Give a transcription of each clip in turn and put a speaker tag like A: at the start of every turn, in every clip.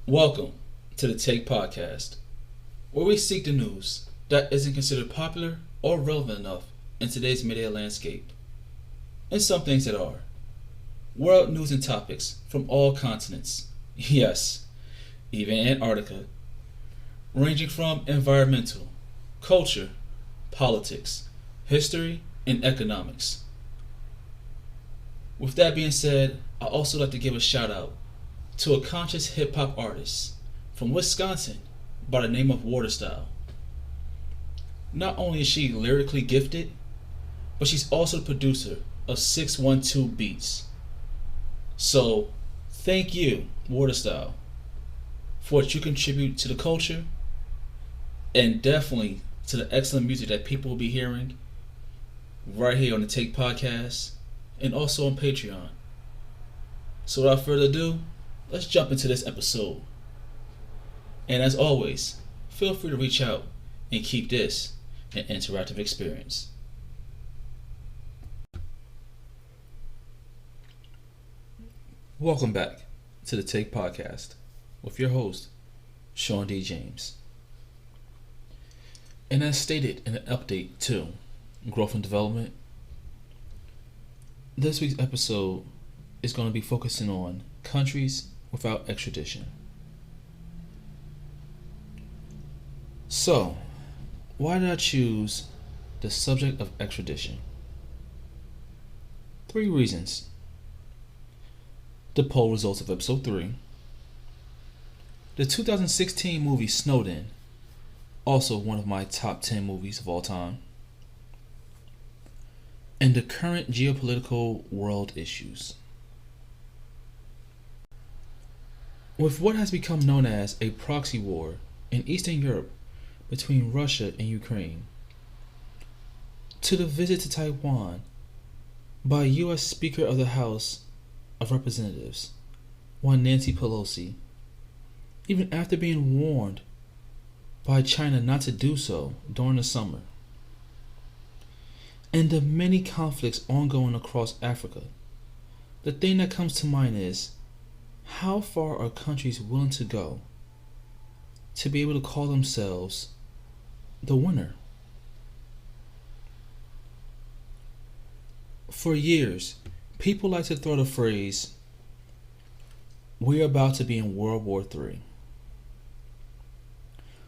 A: Welcome to the Take Podcast, where we seek the news that isn't considered popular or relevant enough in today's media landscape, and some things that are. World news and topics from all continents, yes, even Antarctica, ranging from environmental, culture, politics, history, and economics. With that being said, I'd also like to give a shout out to a conscious hip hop artist from Wisconsin by the name of Waterstyle. Not only is she lyrically gifted, but she's also the producer of 612 Beats. So, thank you, Waterstyle, for what you contribute to the culture and definitely to the excellent music that people will be hearing right here on the Take Podcast and also on Patreon. So, without further ado, let's jump into this episode. And as always, feel free to reach out and keep this an interactive experience. Welcome back to the Take Podcast with your host, Sean D. James. And as stated in an update to Growth and Development, this week's episode is going to be focusing on countries without extradition. So, why did I choose the subject of extradition? 3 reasons. The poll results of episode 3, the 2016 movie Snowden, also one of my top 10 movies of all time, and the current geopolitical world issues. With what has become known as a proxy war in Eastern Europe between Russia and Ukraine, to the visit to Taiwan by U.S. Speaker of the House of Representatives, one Nancy Pelosi, even after being warned by China not to do so during the summer, and the many conflicts ongoing across Africa, the thing that comes to mind is, how far are countries willing to go to be able to call themselves the winner? For years, people like to throw the phrase, "We're about to be in World War III."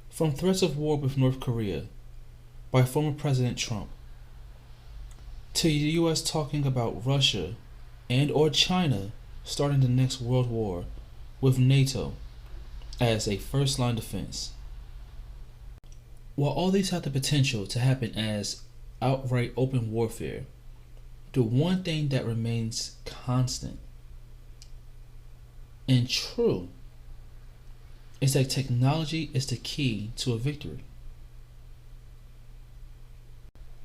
A: From threats of war with North Korea by former President Trump, to the U.S. talking about Russia and or China starting the next world war with NATO as a first-line defense. While all these have the potential to happen as outright open warfare, the one thing that remains constant and true is that technology is the key to a victory.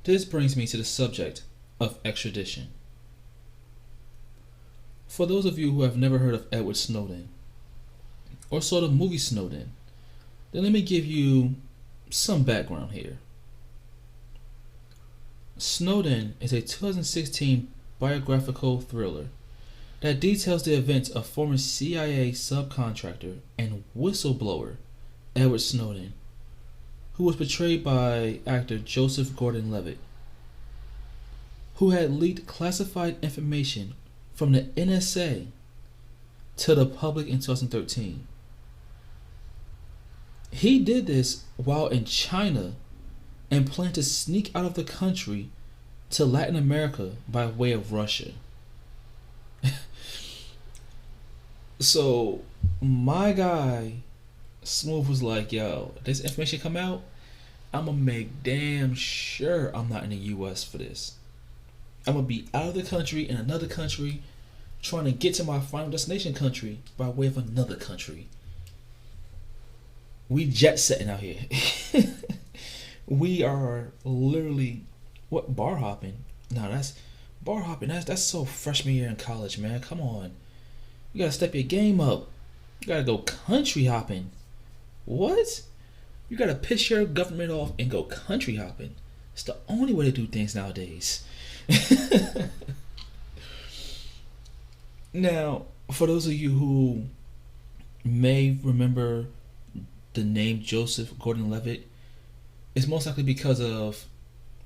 A: This brings me to the subject of extradition. For those of you who have never heard of Edward Snowden or saw the movie Snowden, then let me give you some background here. Snowden is a 2016 biographical thriller that details the events of former CIA subcontractor and whistleblower Edward Snowden, who was portrayed by actor Joseph Gordon-Levitt, who had leaked classified information from the NSA to the public in 2013. He did this while in China and planned to sneak out of the country to Latin America by way of Russia. So my guy Smooth was like, yo, this information come out, I'm gonna make damn sure I'm not in the US for this. I'm gonna be out of the country in another country trying to get to my final destination country by way of another country. We jet setting out here. We are literally bar hopping. No, that's bar hopping. That's so freshman year in college, man. Come on. You gotta step your game up. You gotta go country hopping. What? You gotta piss your government off and go country hopping. It's the only way to do things nowadays. Now, for those of you who may remember the name Joseph Gordon-Levitt, it's most likely because of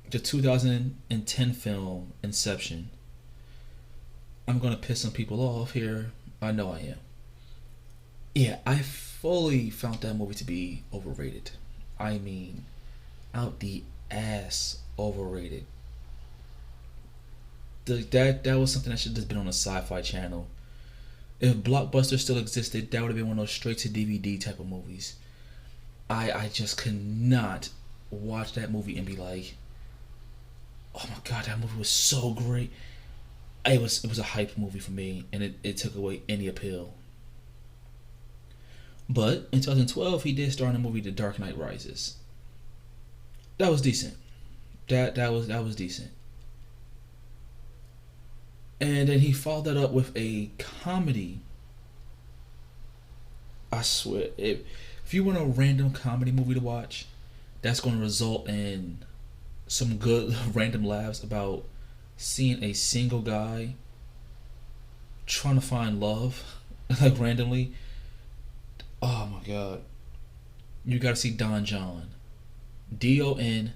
A: the 2010 film Inception. I'm gonna piss some people off here. I know I am. Yeah, I fully found that movie to be overrated. I mean, out the ass overrated. That was something that should have just been on a Sci-Fi Channel. If Blockbuster still existed, that would have been one of those straight to DVD type of movies. I just could not watch that movie and be like, oh my god, that movie was so great. It was a hype movie for me, and it took away any appeal. But in 2012, he did star in the movie The Dark Knight Rises. That was decent. That was decent. And then he followed that up with a comedy. I swear, if you want a random comedy movie to watch, that's going to result in some good random laughs about seeing a single guy trying to find love, like randomly. Oh my god. You gotta see Don John. Donjon.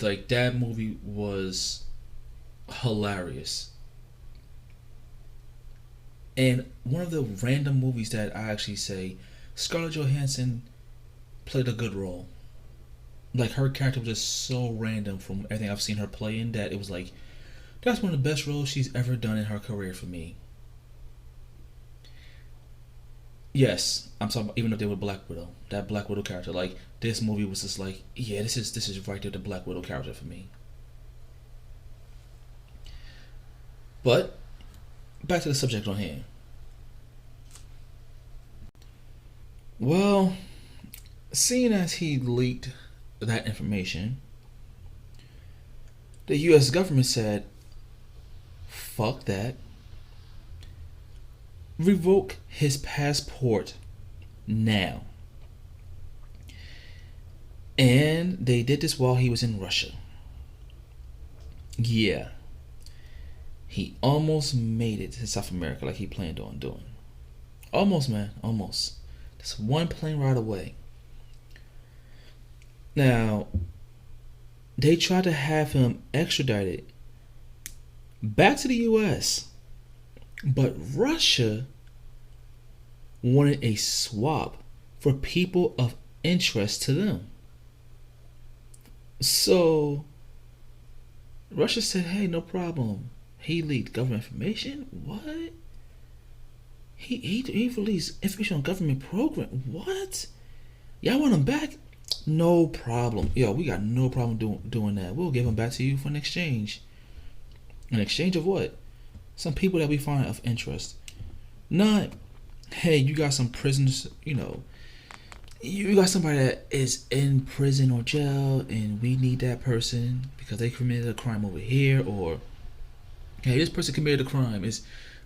A: Like, that movie was hilarious. And one of the random movies that I actually say Scarlett Johansson played a good role. Like, her character was just so random from everything I've seen her play in that it was like, that's one of the best roles she's ever done in her career for me. Yes, I'm talking about, even if they were Black Widow, that Black Widow character. Like, this movie was just like, yeah, this is right there the Black Widow character for me. But back to the subject on hand. Well, seeing as he leaked that information, the U.S. government said, fuck that. Revoke his passport now. And they did this while he was in Russia. Yeah. He almost made it to South America like he planned on doing. Almost, man. Almost. Just one plane ride away. Now, they tried to have him extradited back to the U.S., but Russia wanted a swap for people of interest to them. So Russia said, hey, no problem. He leaked government information? What? He released information on government program? What? Y'all want him back? No problem. Yo, we got no problem doing that. We'll give him back to you for an exchange. An exchange of what? Some people that we find of interest. Not, hey, you got some prisoners, you got somebody that is in prison or jail and we need that person because they committed a crime over here, or, hey, this person committed a crime.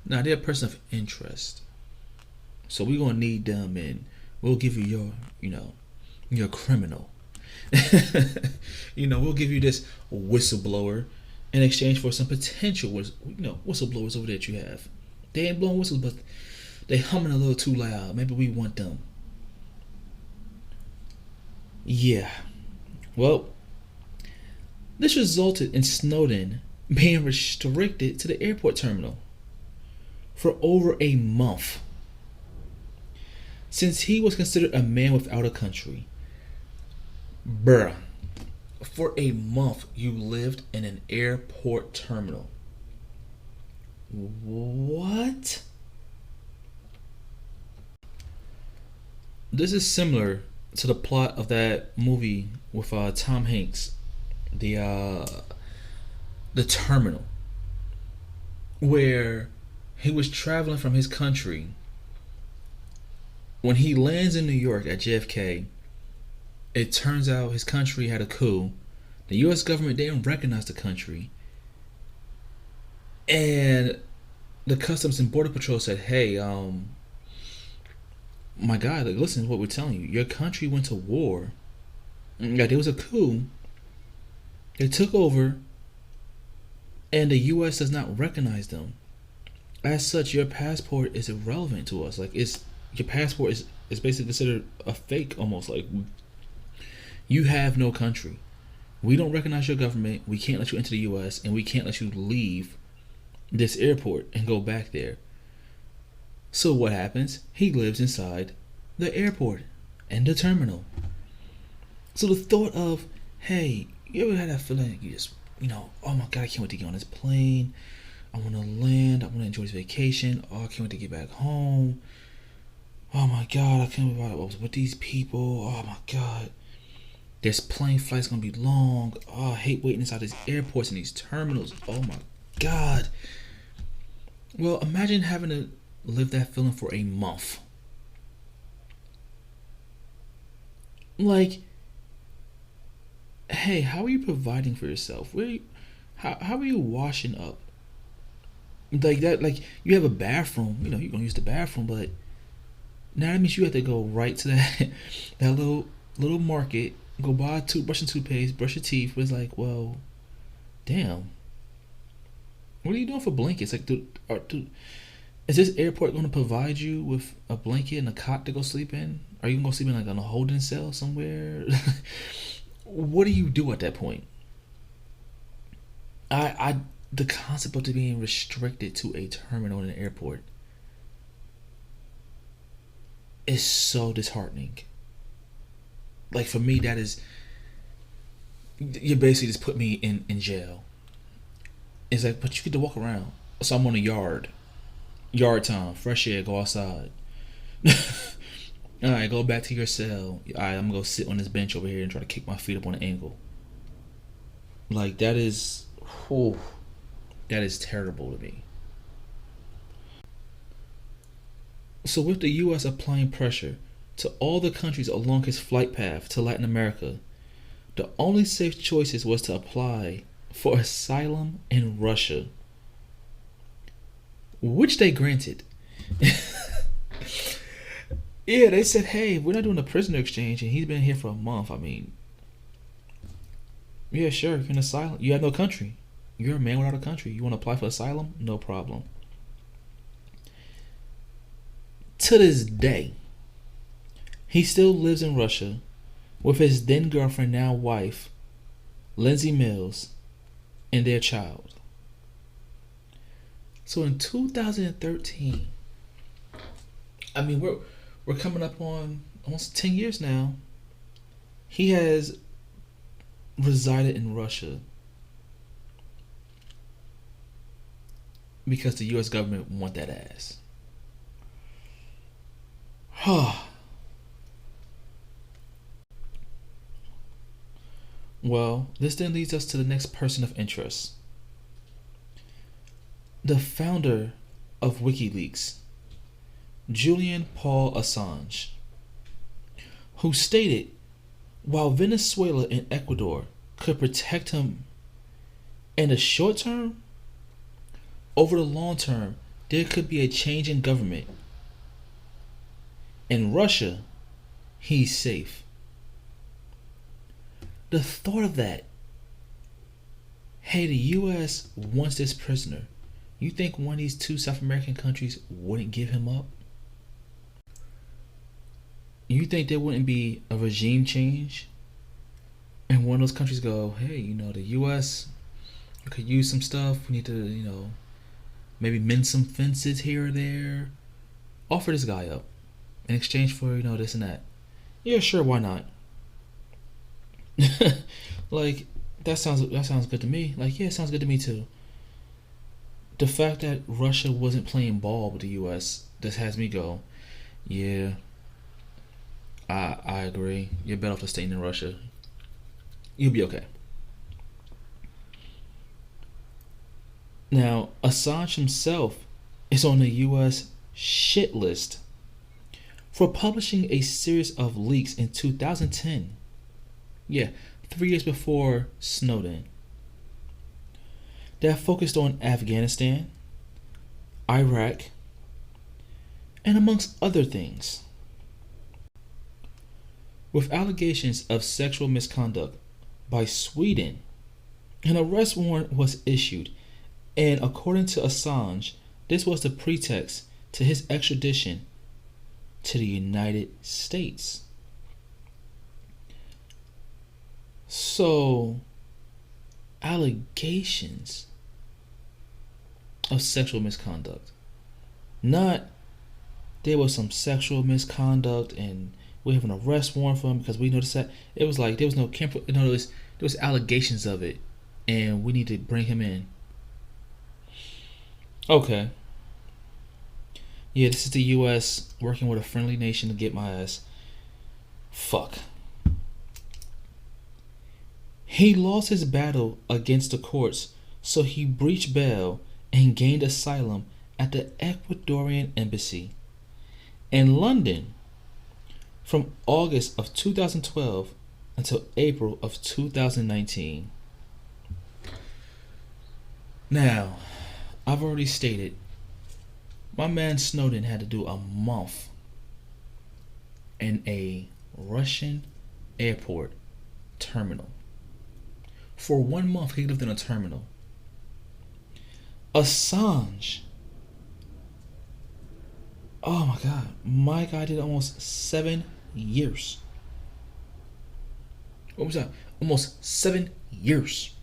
A: They're a person of interest. So we're going to need them and we'll give you your criminal. We'll give you this whistleblower in exchange for some potential whistleblowers over there that you have. They ain't blowing whistles, but they humming a little too loud. Maybe we want them. Yeah. Well, this resulted in Snowden being restricted to the airport terminal for over a month. Since he was considered a man without a country. Bruh. For a month, you lived in an airport terminal. What? This is similar to the plot of that movie with Tom Hanks, the Terminal, where he was traveling from his country. When he lands in New York at JFK, it turns out his country had a coup. The U.S. government didn't recognize the country. And the Customs and Border Patrol said, hey, my God, like, listen to what we're telling you. Your country went to war. Yeah, there was a coup. They took over, and the U.S. does not recognize them. As such, your passport is irrelevant to us. Like, it's your passport is basically considered a fake, almost. Like, you have no country. We don't recognize your government. We can't let you into the U.S. and we can't let you leave this airport and go back there. So what happens? He lives inside the airport and the terminal. So the thought of, hey, you ever had that feeling like you just, oh my God, I can't wait to get on this plane. I want to land. I want to enjoy this vacation. Oh, I can't wait to get back home. Oh my God, I can't believe I was with these people. Oh my God. This plane flight's going to be long. Oh, I hate waiting inside these airports and these terminals. Oh my God. Well, imagine having to live that feeling for a month. Like, hey, how are you providing for yourself? How are you washing up? Like that, like you have a bathroom, you're gonna use the bathroom, but now that means you have to go right to that that little market, go buy a toothbrush and toothpaste, brush your teeth. But it's like, well, damn, what are you doing for blankets? Like, is this airport going to provide you with a blanket and a cot to go sleep in? Are you going to go sleep in like on a holding cell somewhere? What do you do at that point? The concept of being restricted to a terminal in an airport is so disheartening. Like, for me, that is, you basically just put me in jail. It's like, but you get to walk around. So I'm on a yard time, fresh air, go outside. All right, go back to your cell. All right, I'm gonna go sit on this bench over here and try to kick my feet up on an angle. Like, that is, whew, that is terrible to me. So with the U.S. applying pressure to all the countries along his flight path to Latin America, the only safe choices was to apply for asylum in Russia, which they granted. Yeah, they said, hey, we're not doing a prisoner exchange, and he's been here for a month. I mean, yeah, sure, you're in asylum. You have no country. You're a man without a country. You want to apply for asylum? No problem. To this day, he still lives in Russia with his then girlfriend, now wife, Lindsay Mills, and their child. So in 2013, I mean, we're coming up on almost 10 years now. He has resided in Russia because the U.S. government want that ass. Well, this then leads us to the next person of interest. The founder of WikiLeaks, Julian Paul Assange, who stated while Venezuela and Ecuador could protect him in the short term, over the long term, there could be a change in government. In Russia, he's safe. The thought of that, hey, the U.S. wants this prisoner. You think one of these two South American countries wouldn't give him up? You think there wouldn't be a regime change? And one of those countries go, hey, the U.S. could use some stuff. We need to, maybe mend some fences here or there. Offer this guy up in exchange for, this and that. Yeah, sure, why not? Like, that sounds good to me. Like, yeah, it sounds good to me too. The fact that Russia wasn't playing ball with the U.S. just has me go, yeah, I agree. You're better off staying in Russia. You'll be okay. Now, Assange himself is on the U.S. shit list for publishing a series of leaks in 2010. Yeah, 3 years before Snowden. That focused on Afghanistan, Iraq, and amongst other things. with allegations of sexual misconduct by Sweden. An arrest warrant was issued, and according to Assange, this was the pretext to his extradition to the United States. So, allegations of sexual misconduct. Not there was some sexual misconduct and we have an arrest warrant for him because we noticed that. It was like there was no camp. In other words, there was allegations of it, and we need to bring him in. Okay. Yeah, this is the U.S. working with a friendly nation to get my ass. Fuck. He lost his battle against the courts, so he breached bail and gained asylum at the Ecuadorian embassy in London from August of 2012 until April of 2019. Now, I've already stated, my man Snowden had to do a month in a Russian airport terminal. For 1 month, he lived in a terminal. Assange, oh my God, my guy did almost 7 years. What was that? Almost 7 years.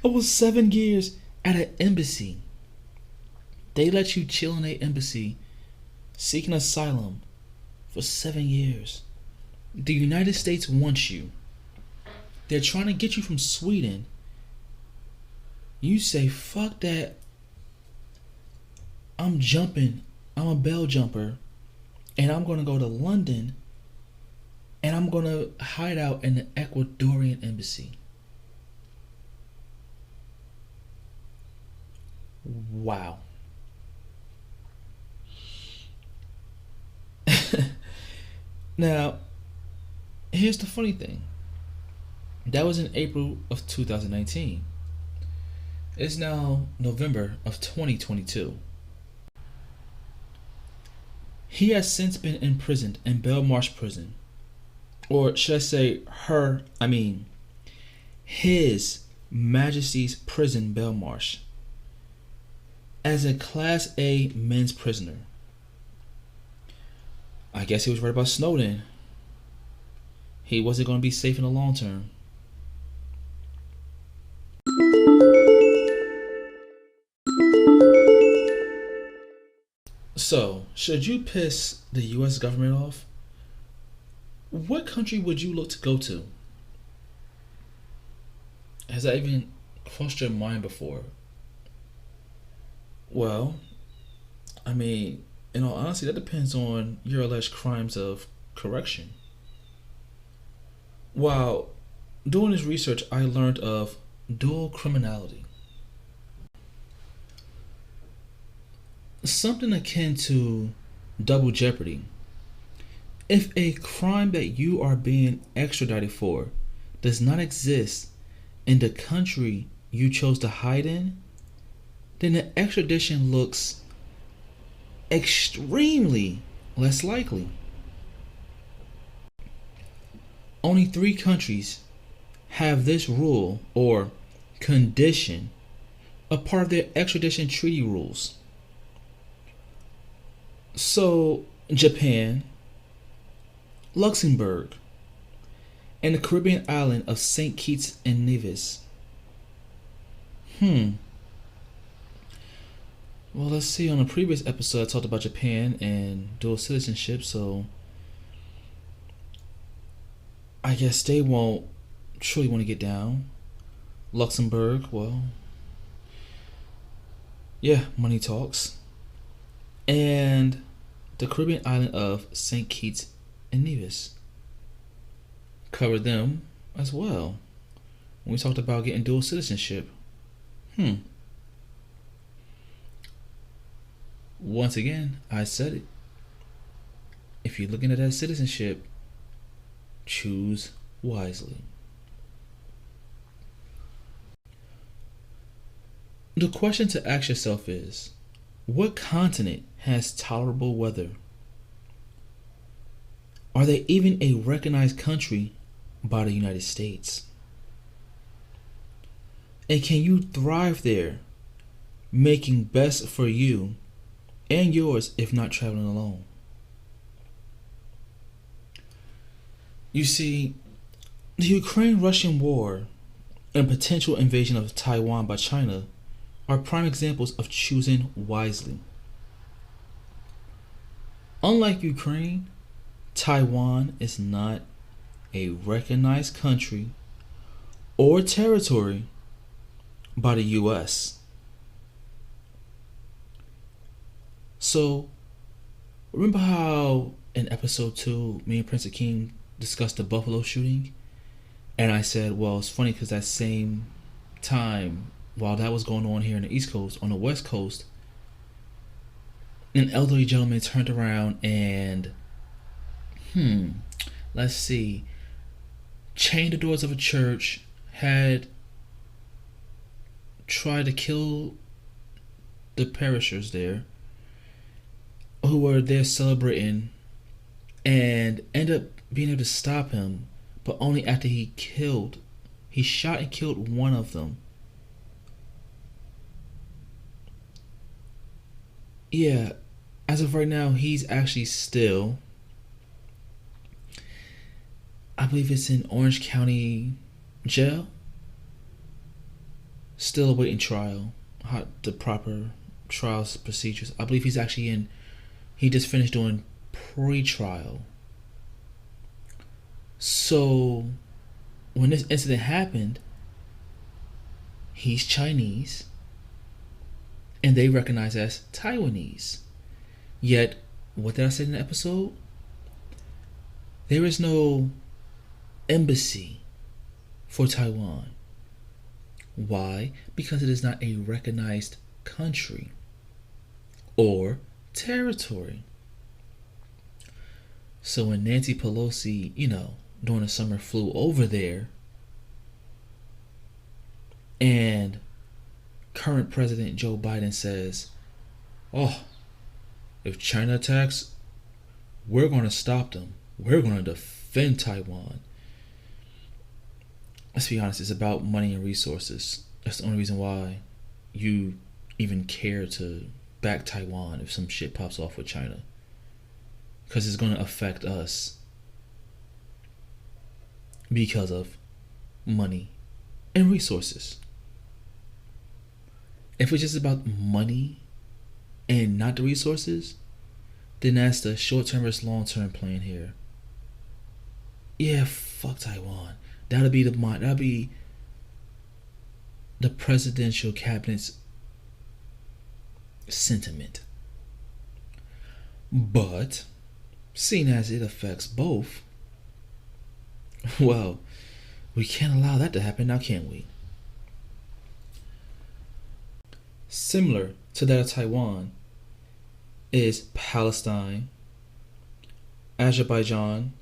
A: Almost 7 years at an embassy. They let you chill in an embassy seeking asylum for 7 years. The United States wants you. They're trying to get you from Sweden. You say, fuck that. I'm jumping. I'm a bail jumper. And I'm going to go to London. And I'm going to hide out in the Ecuadorian embassy. Wow. Now, here's the funny thing. That was in April of 2019. It's now November of 2022. He has since been imprisoned in Belmarsh prison. Or should I say His Majesty's Prison Belmarsh, as a Class A men's prisoner. I guess he was right about Snowden. He wasn't going to be safe in the long term. So, should you piss the US government off? What country would you look to go to? Has that even crossed your mind before? Well, in all honesty, that depends on your alleged crimes of correction. While doing this research, I learned of dual criminality. Something akin to double jeopardy. If a crime that you are being extradited for does not exist in the country you chose to hide in, then the extradition looks extremely less likely. Only 3 countries have this rule or condition a part of their extradition treaty rules. So, Japan, Luxembourg, and the Caribbean island of St. Kitts and Nevis. Well, let's see. On a previous episode, I talked about Japan and dual citizenship, so I guess they won't truly want to get down. Luxembourg, well, yeah, money talks. And the Caribbean island of St. Kitts and Nevis. Covered them as well when we talked about getting dual citizenship. Once again, I said it. If you're looking at that citizenship, choose wisely. The question to ask yourself is, what continent has tolerable weather? Are they even a recognized country by the United States? And can you thrive there, making best for you and yours if not traveling alone? You see, the Ukraine-Russian war and potential invasion of Taiwan by China are prime examples of choosing wisely. Unlike Ukraine, Taiwan is not a recognized country or territory by the US. So, remember how in episode 2, me and Prince Akeem discussed the Buffalo shooting? And I said, well, it's funny because that same time, while that was going on here in the East Coast, on the West Coast, an elderly gentleman turned around and, let's see, chained the doors of a church, had tried to kill the parishioners there who were there celebrating, and ended up being able to stop him, but only after he shot and killed one of them. Yeah, as of right now, he's actually still, I believe it's in Orange County Jail, still awaiting trial, the proper trial procedures. I believe he's actually he just finished doing pre-trial. So, when this incident happened, he's Chinese, and they recognize as Taiwanese. Yet, what did I say in the episode? There is no embassy for Taiwan. Why? Because it is not a recognized country or territory. So when Nancy Pelosi, during the summer flew over there, and current President Joe Biden says, if China attacks, we're going to stop them. We're going to defend Taiwan. Let's be honest, it's about money and resources. That's the only reason why you even care to back Taiwan if some shit pops off with China. Because it's going to affect us because of money and resources. If it's just about money and not the resources, then that's the short-term versus long-term plan here. Yeah, fuck Taiwan. That'll be the presidential cabinet's sentiment. But seeing as it affects both, well, we can't allow that to happen now, can we? Similar to that of Taiwan is Palestine, Azerbaijan,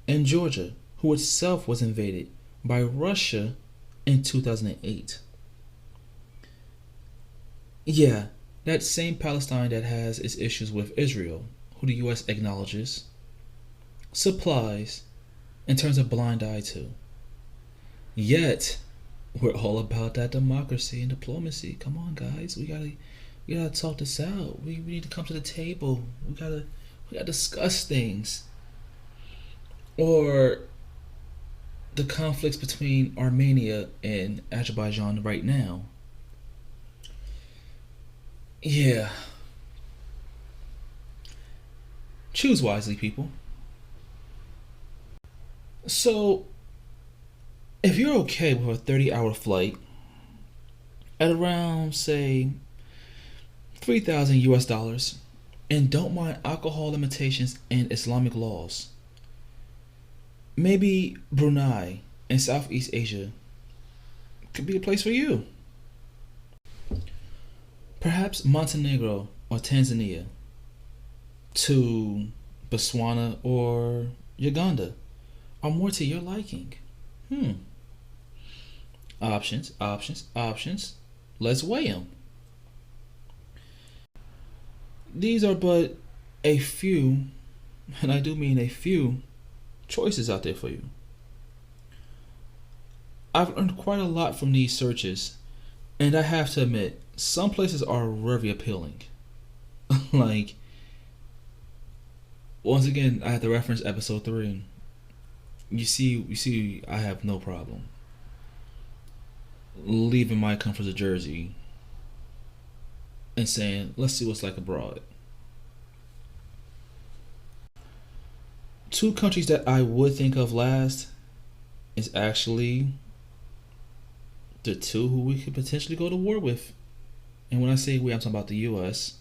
A: and Georgia, who itself was invaded by Russia in 2008. Yeah, that same Palestine that has its issues with Israel, who the US acknowledges, supplies, and turns a blind eye to. Yet, we're all about that democracy and diplomacy. Come on, guys, we gotta talk this out. We need to come to the table. We gotta discuss things. Or the conflicts between Armenia and Azerbaijan right now. Yeah. Choose wisely, people. So, if you're okay with a 30-hour flight at around, say, $3,000 US, and don't mind alcohol limitations and Islamic laws, maybe Brunei in Southeast Asia could be a place for you. Perhaps Montenegro or Tanzania to Botswana or Uganda are more to your liking. Options. Let's weigh them. These are but a few and I do mean a few, choices out there for you. I've learned quite a lot from these searches, and I have to admit, some places are very appealing. Like, once again, I have to reference episode 3. You see, I have no problem leaving my comforts of Jersey and saying, let's see what's like abroad. 2 countries that I would think of last is actually the 2 who we could potentially go to war with. And when I say we, I'm talking about the US,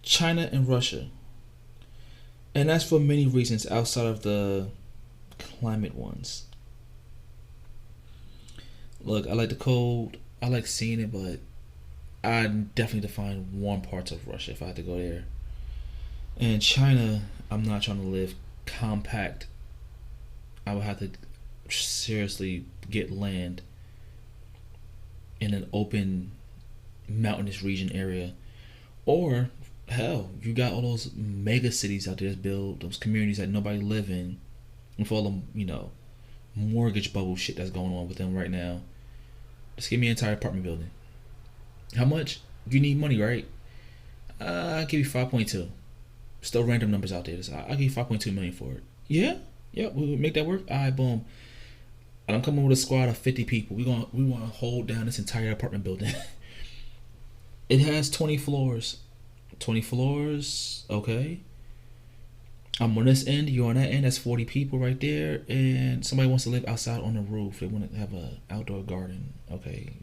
A: China and Russia. And that's for many reasons outside of the climate ones. Look, I like the cold, I like seeing it, but I definitely define warm parts of Russia if I had to go there. And China, I'm not trying to live compact. I would have to seriously get land in an open mountainous region area. Or hell, you got all those mega cities out there that build those communities that nobody live in, with all the mortgage bubble shit that's going on with them right now. Just give me an entire apartment building. How much? You need money, right? I'll give you 5.2. Still random numbers out there. I'll give you 5.2 million for it. Yeah, we make that work. All right, boom. And I'm coming with a squad of 50 people. We want to hold down this entire apartment building. It has 20 floors. 20 floors, okay. I'm on this end, you're on that end. That's 40 people right there. And somebody wants to live outside on the roof. They want to have an outdoor garden. Okay,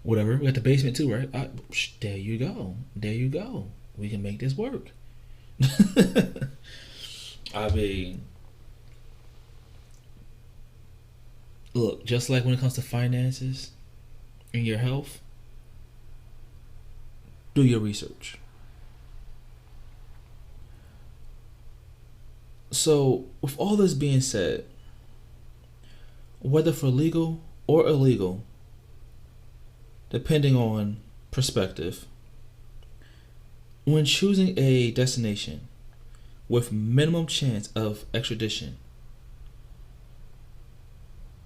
A: whatever. We got the basement too, right? There you go. We can make this work. I mean, look, just like when it comes to finances and your health, do your research. So, with all this being said, whether for legal or illegal, depending on perspective, when choosing a destination with minimum chance of extradition,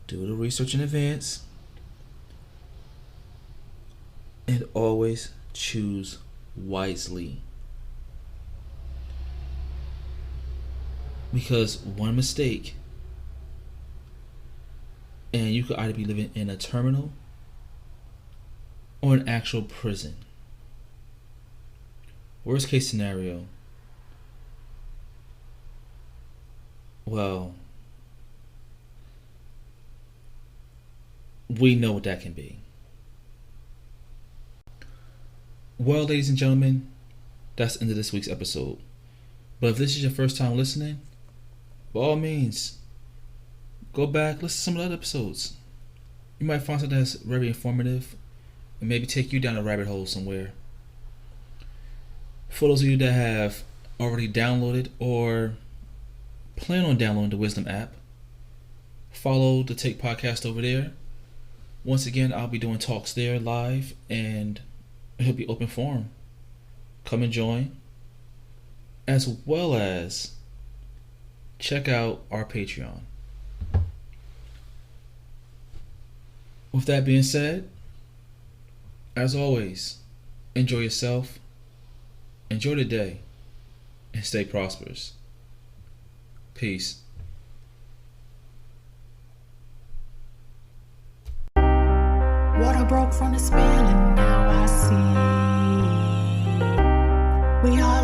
A: do the research in advance and always choose wisely. Because one mistake and you could either be living in a terminal or an actual prison. Worst case scenario, well, we know what that can be. Well, ladies and gentlemen, that's the end of this week's episode. But if this is your first time listening, by all means, go back, listen to some of the other episodes. You might find something that's very informative and maybe take you down a rabbit hole somewhere. For those of you that have already downloaded or plan on downloading the Wisdom app, follow the Take Podcast over there. Once again, I'll be doing talks there live and it'll be open forum. Come and join. As well as check out our Patreon. With that being said, as always, enjoy yourself, enjoy the day, and stay prosperous. Peace.
B: Water broke from the spill and now I see we all